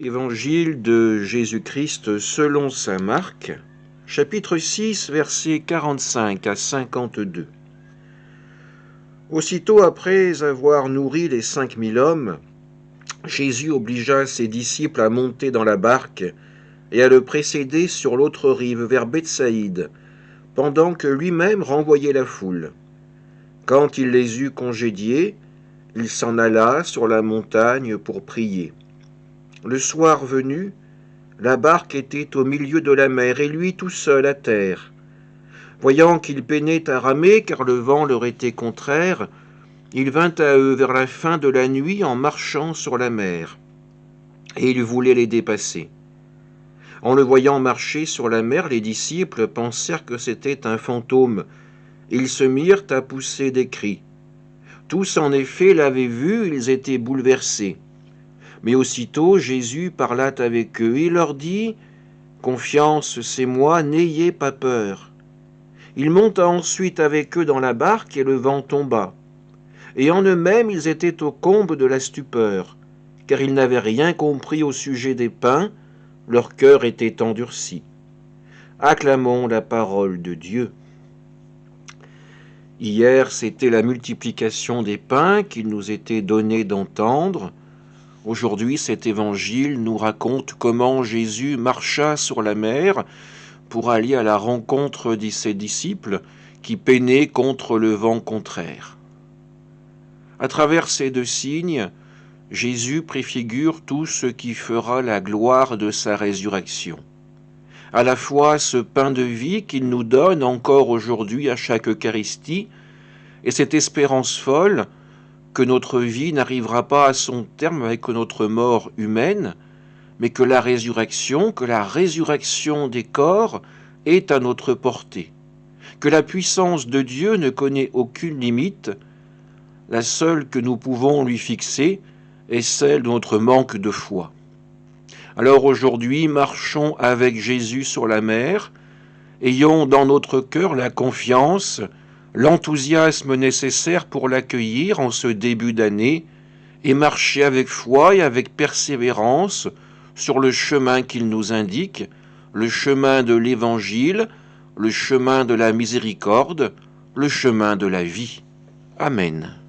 Évangile de Jésus-Christ selon saint Marc, chapitre 6, versets 45 à 52. Aussitôt après avoir nourri les 5000 hommes, Jésus obligea ses disciples à monter dans la barque et à le précéder sur l'autre rive vers Bethsaïde, pendant que lui-même renvoyait la foule. Quand il les eut congédiés, il s'en alla sur la montagne pour prier. Le soir venu, la barque était au milieu de la mer et lui tout seul à terre. Voyant qu'ils peinaient à ramer car le vent leur était contraire, il vint à eux vers la fin de la nuit en marchant sur la mer. Et il voulait les dépasser. En le voyant marcher sur la mer, les disciples pensèrent que c'était un fantôme. Ils se mirent à pousser des cris. Tous en effet l'avaient vu, ils étaient bouleversés. Mais aussitôt Jésus parla avec eux et leur dit « Confiance, c'est moi, n'ayez pas peur. » Il monta ensuite avec eux dans la barque et le vent tomba. Et en eux-mêmes ils étaient au comble de la stupeur, car ils n'avaient rien compris au sujet des pains, leur cœur était endurci. Acclamons la parole de Dieu. Hier, c'était la multiplication des pains qu'il nous était donné d'entendre. Aujourd'hui, cet évangile nous raconte comment Jésus marcha sur la mer pour aller à la rencontre de ses disciples qui peinaient contre le vent contraire. À travers ces deux signes, Jésus préfigure tout ce qui fera la gloire de sa résurrection. À la fois ce pain de vie qu'il nous donne encore aujourd'hui à chaque Eucharistie et cette espérance folle que notre vie n'arrivera pas à son terme avec notre mort humaine, mais que la résurrection des corps est à notre portée, que la puissance de Dieu ne connaît aucune limite, la seule que nous pouvons lui fixer est celle de notre manque de foi. Alors aujourd'hui, marchons avec Jésus sur la mer, ayons dans notre cœur la confiance, l'enthousiasme nécessaire pour l'accueillir en ce début d'année et marcher avec foi et avec persévérance sur le chemin qu'il nous indique, le chemin de l'Évangile, le chemin de la miséricorde, le chemin de la vie. Amen.